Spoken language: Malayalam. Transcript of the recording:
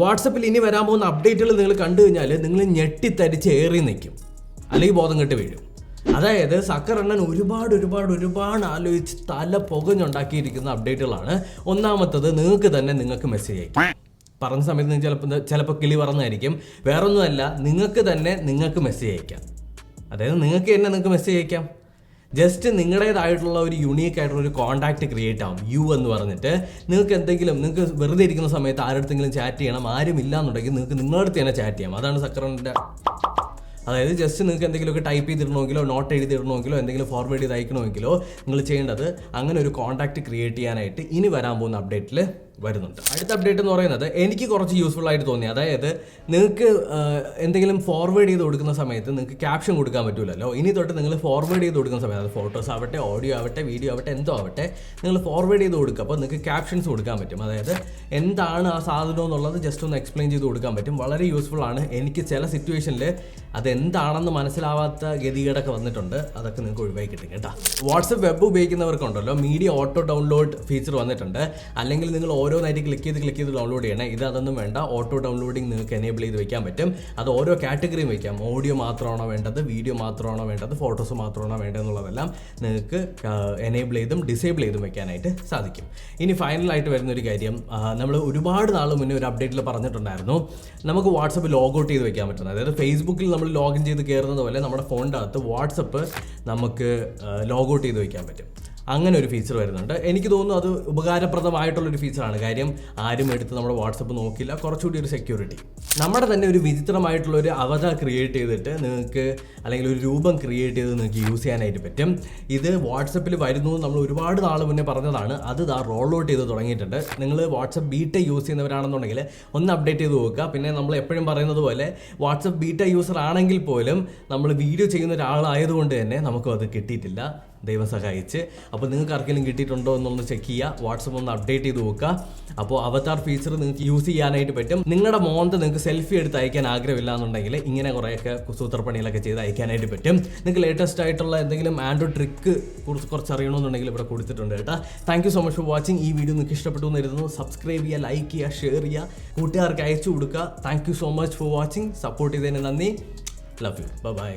വാട്സപ്പിൽ ഇനി വരാൻ പോകുന്ന അപ്ഡേറ്റുകൾ നിങ്ങൾ കണ്ടു കഴിഞ്ഞാൽ നിങ്ങൾ ഞെട്ടിത്തരിച്ച് ഏറി നിൽക്കും, അല്ലെങ്കിൽ ബോധം കെട്ട് വീഴും. അതായത് സക്കറണ്ണൻ ഒരുപാട് ആലോചിച്ച് തല പുകഞ്ഞുണ്ടാക്കിയിരിക്കുന്ന അപ്ഡേറ്റുകളാണ്. ഒന്നാമത്തത്, നിങ്ങൾക്ക് മെസ്സേജ് അയക്കും. പറഞ്ഞ സമയത്ത് നിങ്ങൾ ചിലപ്പോൾ കിളി പറഞ്ഞായിരിക്കും. വേറൊന്നുമല്ല, നിങ്ങൾക്ക് മെസ്സേജ് അയക്കാം. അതായത് നിങ്ങൾക്ക് മെസ്സേജ് അയക്കാം. ജസ്റ്റ് നിങ്ങളുടേതായിട്ടുള്ള ഒരു യുണീക്ക് ആയിട്ടുള്ള ഒരു കോൺടാക്റ്റ് ക്രിയേറ്റ് ആവും, യു എന്ന് പറഞ്ഞിട്ട്. നിങ്ങൾക്ക് വെറുതെ ഇരിക്കുന്ന സമയത്ത് ആരടുത്തെങ്കിലും ചാറ്റ് ചെയ്യണം, ആരും ഇല്ലാന്നുണ്ടെങ്കിൽ നിങ്ങൾക്ക് നിങ്ങളുടെ അടുത്ത് തന്നെ ചാറ്റ് ചെയ്യാം. അതാണ് സക്കറിൻ്റെ. അതായത് ജസ്റ്റ് നിങ്ങൾക്ക് എന്തെങ്കിലുമൊക്കെ ടൈപ്പ് ചെയ്തിടണമെങ്കിലോ നോട്ട് എഴുതിയിടണമെങ്കിലോ എന്തെങ്കിലും ഫോർവേഡ് ചെയ്ത് അയക്കണമെങ്കിലോ നിങ്ങൾ ചെയ്യേണ്ടത് അങ്ങനെ ഒരു കോൺടാക്റ്റ് ക്രിയേറ്റ് ചെയ്യാനായിട്ട് ഇനി വരാൻ പോകുന്ന അപ്ഡേറ്റിൽ വരുന്നുണ്ട്. അടുത്ത അപ്ഡേറ്റ് എന്ന് പറയുന്നത് എനിക്ക് കുറച്ച് യൂസ്ഫുൾ ആയിട്ട് തോന്നി. അതായത് നിങ്ങൾക്ക് എന്തെങ്കിലും ഫോർവേഡ് ചെയ്ത് കൊടുക്കുന്ന സമയത്ത് നിങ്ങൾക്ക് ക്യാപ്ഷൻ കൊടുക്കാൻ പറ്റില്ലല്ലോ. ഇനി തൊട്ട് നിങ്ങൾ ഫോർവേഡ് ചെയ്ത് കൊടുക്കുന്ന സമയത്ത്, അത് ഫോട്ടോസ് ആവട്ടെ, ഓഡിയോ ആവട്ടെ, വീഡിയോ ആവട്ടെ, എന്തോ ആവട്ടെ, നിങ്ങൾ ഫോർവേഡ് ചെയ്ത് കൊടുക്കുക. അപ്പോൾ നിങ്ങൾക്ക് ക്യാപ്ഷൻസ് കൊടുക്കാൻ പറ്റും. അതായത് എന്താണ് ആ സാധനം എന്നുള്ളത് ജസ്റ്റ് ഒന്ന് എക്സ്പ്ലെയിൻ ചെയ്ത് കൊടുക്കാൻ പറ്റും. വളരെ യൂസ്ഫുൾ ആണ്. എനിക്ക് ചില സിറ്റുവേഷനിൽ അതെന്താണെന്ന് മനസ്സിലാവാത്ത ഗതികേടൊക്കെ വന്നിട്ടുണ്ട്. അതൊക്കെ നിങ്ങൾക്ക് ഒഴിവായി കിട്ടും കേട്ടോ. വാട്സപ്പ് വെബ് ഉപയോഗിക്കുന്നവർക്കുണ്ടല്ലോ, മീഡിയ ഓട്ടോ ഡൗൺലോഡ് ഫീച്ചർ വന്നിട്ടുണ്ട്. അല്ലെങ്കിൽ നിങ്ങൾ ഓരോന്നായിട്ട് ക്ലിക്ക് ചെയ്ത് ഡൗൺലോഡ് ചെയ്യണേ. അതൊന്നും വേണ്ട. ഓട്ടോ ഡൗൺലോഡിങ് നിങ്ങൾക്ക് എനേബിൾ ചെയ്ത് വെക്കാൻ പറ്റും. അത് ഓരോ കാറ്റഗറിയും വയ്ക്കാം. ഓഡിയോ മാത്രമാണോ വേണ്ടത്, വീഡിയോ മാത്രമാണോ വേണ്ടത്, ഫോട്ടോസ് മാത്രമാണോ വേണ്ടതെന്നുള്ളതെല്ലാം നിങ്ങൾക്ക് എനേബിൾ ചെയ്തും ഡിസേബിൾ ചെയ്തും വെക്കാനായിട്ട് സാധിക്കും. ഇനി ഫൈനലായിട്ട് വരുന്നൊരു കാര്യം, നമ്മൾ ഒരുപാട് നാൾ മുന്നേ ഒരു അപ്ഡേറ്റിൽ പറഞ്ഞിട്ടുണ്ടായിരുന്നു, നമുക്ക് വാട്സപ്പ് ലോഗ് ഔട്ട് ചെയ്ത് വെക്കാൻ പറ്റുന്നത്. അതായത് ഫേസ്ബുക്കിൽ നമ്മൾ ലോഗിൻ ചെയ്ത് കയറുന്നത് പോലെ നമ്മുടെ ഫോണിൻ്റെ അകത്ത് വാട്സപ്പ് നമുക്ക് ലോഗ് ഔട്ട് ചെയ്ത് വെക്കാൻ പറ്റും. അങ്ങനെ ഒരു ഫീച്ചർ വരുന്നുണ്ട്. എനിക്ക് തോന്നുന്നു അത് ഉപകാരപ്രദമായിട്ടുള്ളൊരു ഫീച്ചറാണ്. കാര്യം ആരും എടുത്ത് നമ്മുടെ വാട്സപ്പ് നോക്കില്ല. കുറച്ചുകൂടി ഒരു സെക്യൂരിറ്റി. നമ്മുടെ തന്നെ ഒരു വിചിത്രമായിട്ടുള്ളൊരു അവതാർ ക്രിയേറ്റ് ചെയ്തിട്ട് നിങ്ങൾക്ക്, അല്ലെങ്കിൽ ഒരു രൂപം ക്രിയേറ്റ് ചെയ്ത് നിങ്ങൾക്ക് യൂസ് ചെയ്യാനായിട്ട് പറ്റും. ഇത് വാട്സപ്പിൽ വരുന്നു നമ്മൾ ഒരുപാട് നാൾ മുന്നേ പറഞ്ഞതാണ്. അത് റോൾ ഔട്ട് ചെയ്ത് തുടങ്ങിയിട്ടുണ്ട്. നിങ്ങൾ വാട്സപ്പ് ബീറ്റ യൂസ് ചെയ്യുന്നവരാണെന്നുണ്ടെങ്കിൽ ഒന്ന് അപ്ഡേറ്റ് ചെയ്ത് നോക്കുക. പിന്നെ നമ്മൾ എപ്പോഴും പറയുന്നത് പോലെ വാട്സപ്പ് ബീറ്റ യൂസർ ആണെങ്കിൽ പോലും നമ്മൾ വീഡിയോ ചെയ്യുന്ന ഒരാളായതുകൊണ്ട് തന്നെ നമുക്കും അത് കിട്ടിയിട്ടില്ല, ദൈവം സഹായിച്ച്. അപ്പോൾ നിങ്ങൾക്ക് ആർക്കെങ്കിലും കിട്ടിയിട്ടുണ്ടോ എന്നൊന്ന് ചെക്ക് ചെയ്യുക. വാട്സപ്പ് ഒന്ന് അപ്ഡേറ്റ് ചെയ്ത് നോക്കുക. അപ്പോൾ അവതാർ ഫീച്ചർ നിങ്ങൾക്ക് യൂസ് ചെയ്യാനായിട്ട് പറ്റും. നിങ്ങളുടെ മോന്ത് നിങ്ങൾക്ക് സെൽഫി എടുത്ത് അയക്കാൻ ആഗ്രഹമില്ല എന്നുണ്ടെങ്കിൽ ഇങ്ങനെ കുറേയൊക്കെ സൂത്രപ്പണികളൊക്കെ ചെയ്ത് അയക്കാനായിട്ട് പറ്റും. നിങ്ങൾക്ക് ലേറ്റസ്റ്റ് ആയിട്ടുള്ള എന്തെങ്കിലും ആൻഡ്രോയിഡ് ട്രിക്ക് കുറച്ച് അറിയണമെന്നുണ്ടെങ്കിൽ ഇവിടെ കൊടുത്തിട്ടുണ്ട് കേട്ടോ. Thank you so much for watching. ഈ വീഡിയോ നിങ്ങൾക്ക് ഇഷ്ടപ്പെട്ടു എന്നിരുന്നു. സബ്സ്ക്രൈബ് ചെയ്യുക, ലൈക്ക് ചെയ്യുക, ഷെയർ ചെയ്യുക, കൂട്ടുകാർക്ക് അയച്ചു കൊടുക്കുക. Thank you so much for watching. Support ചെയ്തതിന് നന്ദി. Love you. ബൈ.